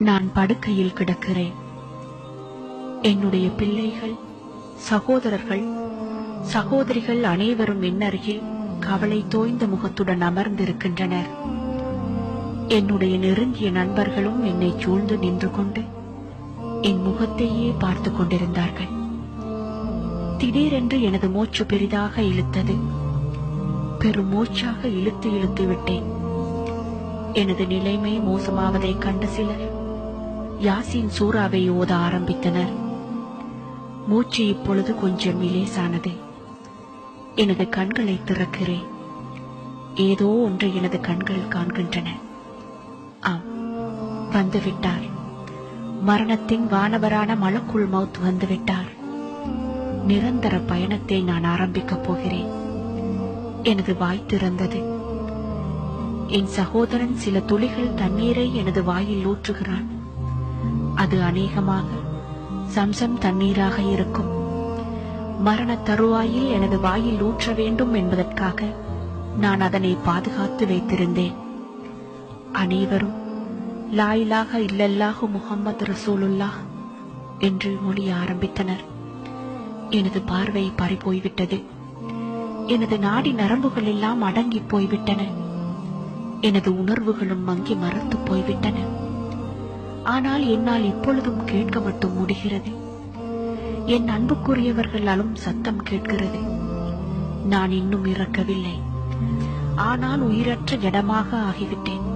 நான் படுக்கையில் கிடக்கிறேன். என்னுடைய பிள்ளைகள், சகோதரர்கள், சகோதரிகள் அனைவரும் என்னருகில் கவலை தோய்ந்த முகத்துடன் அமர்ந்திருக்கின்றனர். என்னுடைய நெருங்கிய நண்பர்களும் என்னை சூழ்ந்து நின்று கொண்டு என் முகத்தையே பார்த்து கொண்டிருந்தார்கள். திடீரென்று எனது மூச்சு பெரிதாக இழுத்தது. பெரும் மூச்சாக இழுத்து இழுத்து விட்டேன். எனது நிலைமை மோசமாவதைக் கண்ட சிலர் யாசின் சூறாவை ஓத ஆரம்பித்தனர். மூச்சு இப்பொழுது கொஞ்சம் இலேசானது. எனது கண்களை திறக்கிறேன். ஏதோ ஒன்று எனது கண்கள் காண்கின்றன. ஆம், வந்துவிட்டார். மரணத்தின் வானவரான மலக்குள் மௌத் வந்துவிட்டார். நிரந்தர பயணத்தை நான் ஆரம்பிக்கப் போகிறேன். எனது வாய் திறந்தது. என் சகோதரன் சில துளிகள் தண்ணீரை எனது வாயில் ஊற்றுகிறான். அது அநேகமாக சம்சம் தண்ணீராக இருக்கும். மரண தருவாயில் எனது வாயில் ஊற்ற வேண்டும் என்பதற்காக நான் அதனை பாதுகாத்து வைத்திருந்தேன். அனைவரும் லா இலாஹ இல்லல்லாஹு முஹம்மது ரசூலுல்லாஹ் என்று மொழிய ஆரம்பித்தனர். எனது பார்வை பறிபோய்விட்டது. எனது நாடி நரம்புகள் எல்லாம் அடங்கி போய்விட்டன. எனது உணர்வுகளும் மங்கி மறந்து போய்விட்டன. ஆனால் என்னால் இப்பொழுதும் கேட்க மட்டும் முடிகிறது. என் அன்புக்குரியவர்கள் அழும் சத்தம் கேட்கிறது. நான் இன்னும் இறக்கவில்லை. ஆனால் உயிரற்ற ஜடமாக ஆகிவிட்டேன்.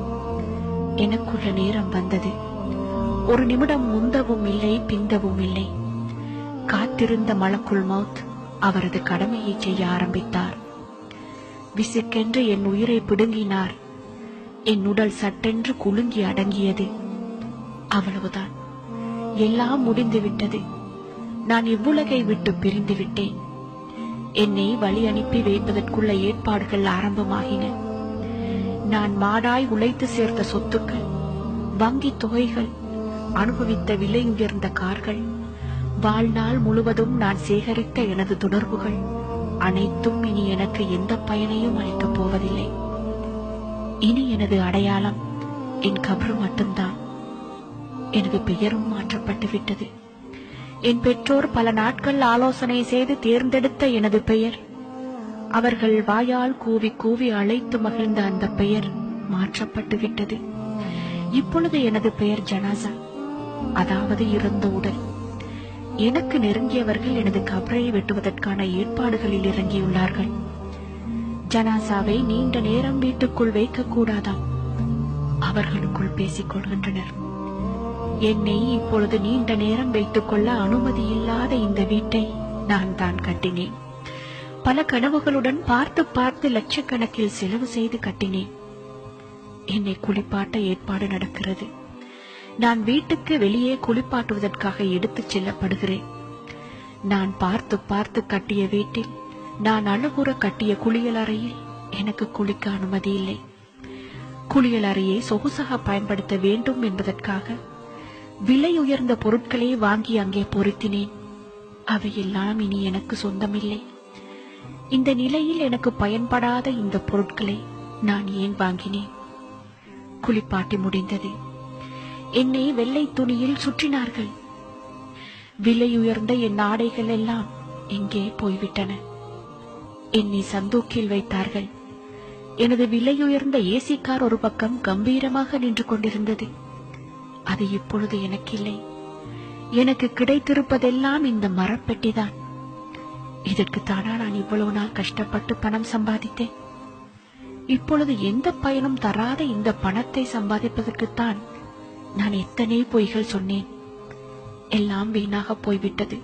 எனக்குள்ள நேரம் வந்தது. ஒரு நிமிடம் முந்தவும் இல்லை, பிந்தவும் இல்லை. காத்திருந்த மலக்குள் மௌத் அவரது கடமையை செய்ய ஆரம்பித்தார். விசுக்கென்று என் உயிரை பிடுங்கினார். என் உடல் சட்டென்று குலுங்கி அடங்கியது. அவ்வளவுதான், எல்லாம் முடிந்துவிட்டது. நான் இவ்வுலகை விட்டு பிரிந்து விட்டேன். என்னை வழி அனுப்பி வைப்பதற்குள்ள ஏற்பாடுகள் ஆரம்பமாகின. நான் மாடாய் உழைத்து சேர்த்த சொத்துக்கள், வங்கி தொகைகள், அனுபவித்த விலை உயர்ந்த கார்கள், வாழ்நாள் முழுவதும் நான் சேகரித்த எனது தொடர்புகள் அனைத்தும் இனி எனக்கு எந்த பயனையும் அளிக்கப் போவதில்லை. இனி எனது அடையாளம் என் கபர் மட்டும்தான். எனது பெயரும் மாற்றப்பட்டு விட்டது. என் பெற்றோர் பல நாட்கள் ஆலோசனை செய்து தேர்ந்தெடுத்த எனது பெயர், அவர்கள் வாயால் கூவி கூவி அழைத்து மகிழ்ந்த அந்த பெயர் மாற்றப்பட்டு விட்டது. இப்பொழுது எனது பெயர் ஜனாசா, அதாவது இறந்த உடல். எனக்கு நெருங்கியவர்கள் எனது கபரை வெட்டுவதற்கான ஏற்பாடுகளில் இறங்கியுள்ளார்கள். ஜனாசாவை நீண்ட நேரம் வீட்டுக்குள் வைக்கக்கூடாதாம். அவர்களுக்குள் பேசிக் கொள்கின்றனர். என்னை இப்பொழுது நீண்ட நேரம் வைத்துக் கொள்ள அனுமதி இல்லாத இந்த வீட்டை நான் தான் கட்டினேன். பல கனவுகளுடன் பார்த்து பார்த்து லட்சக்கணக்கில் செலவு செய்து கட்டினேன். என்னை குளிப்பாட்ட ஏற்பாடு நடக்கிறது. நான் வீட்டுக்கு வெளியே குளிப்பாட்டுவதற்காக எடுத்துச் செல்லப்படுகிறேன். நான் பார்த்து பார்த்து கட்டிய வீட்டில், நான் அழகுற கட்டிய குளியல் அறையில் எனக்கு குளிக்க அனுமதி இல்லை. குளியல் அறையை சொகுசாக பயன்படுத்த வேண்டும் என்பதற்காக விலை உயர்ந்த பொருட்களை வாங்கி அங்கே பொருத்தினேன். அவையெல்லாம் இனி எனக்கு சொந்தமில்லை. இந்த நிலையில் எனக்கு பயன்படாத இந்த பொருட்களை நான் ஏன் வாங்கினேன்? குளிப்பாட்டி முடிந்தது. என்னை வெள்ளை துணியில் சுற்றினார்கள். விலை உயர்ந்த என் ஆடைகள் எல்லாம் எங்கே போய்விட்டன? என்னை சந்தூக்கில் வைத்தார்கள். எனது விலையுயர்ந்த ஏசி கார் ஒரு பக்கம் கம்பீரமாக நின்று கொண்டிருந்தது. அது இப்பொழுது எனக்கில்லை. எனக்கு கிடைத்திருப்பதெல்லாம் இந்த மரப்பெட்டிதான். இதற்குத்தானா நான் இவ்வளவு நாள் கஷ்டப்பட்டு பணம் சம்பாதித்தேன்? இப்பொழுது எந்த பயனும் தராத இந்த பணத்தை சம்பாதிப்பதற்குத்தான் நான் எத்தனை பொய்கள் சொன்னேன். எல்லாம் வீணாக போய்விட்டது.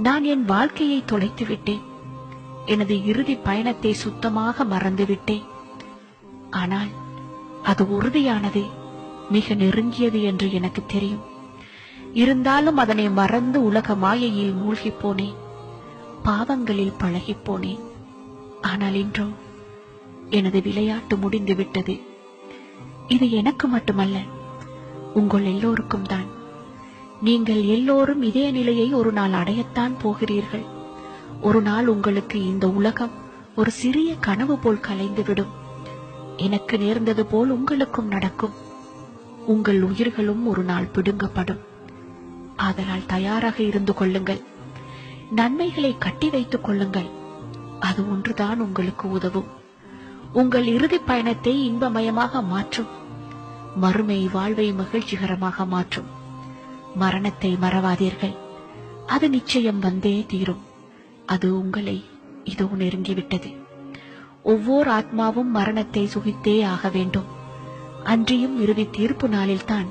நான் என் வாழ்க்கையை தொலைத்து விட்டேன். எனது இறுதி பயணத்தை சுத்தமாக மறந்துவிட்டேன். ஆனால் அது உறுதியானது, மிக நெருங்கியது என்று எனக்கு தெரியும். இருந்தாலும் அதனை மறந்து உலக மாயையில் மூழ்கி போனேன். பாவங்களில் பழகி போனேன். ஆனால் இன்றோ எனது விளையாட்டு முடிந்து விட்டது. இது எனக்கு மட்டுமல்ல, உங்கள் எல்லோருக்கும் தான். நீங்கள் எல்லோரும் இதே நிலையை ஒரு நாள் அடையத்தான் போகிறீர்கள். ஒரு நாள் உங்களுக்கு இந்த உலகம் ஒரு சிறிய கனவு போல் கலைந்துவிடும். எனக்கு நேர்ந்தது போல் உங்களுக்கும் நடக்கும். உங்கள் உயிர்களும் ஒரு நாள் பிடுங்கப்படும். ஆதலால் தயாராக இருந்து கொள்ளுங்கள். நன்மைகளை கட்டி வைத்துக் கொள்ளுங்கள். அது ஒன்றுதான் உங்களுக்கு உதவும். உங்கள் இறுதி பயணத்தை இன்பமயமாக மாற்றும். மறுமை வாழ்வை மகிழ்ச்சிகரமாக மாற்றும். மரணத்தை மறவாதீர்கள். அது நிச்சயம் வந்தே தீரும். அது உங்களை இதோ நெருங்கிவிட்டது. ஒவ்வொரு ஆத்மாவும் மரணத்தை சுகித்தே ஆக வேண்டும். அன்றியும் இறுதி தீர்ப்பு நாளில்தான்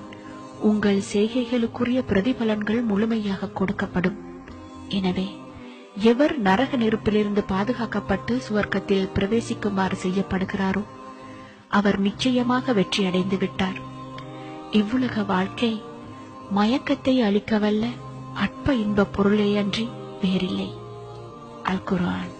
உங்கள் செய்கைகளுக்குரிய பிரதிபலன்கள் முழுமையாக கொடுக்கப்படும். எனவே எவர் நரக நெருப்பிலிருந்து பாதுகாக்கப்பட்டு சுவர்க்கத்தில் பிரவேசிக்குமாறு செய்யப்படுகிறாரோ அவர் நிச்சயமாக வெற்றி அடைந்து விட்டார். இவ்வுலக வாழ்க்கை மயக்கத்தை அளிக்கவல்ல அற்ப இன்ப பொருளே அன்றி வேறில்லை. அல் குர்ஆன்.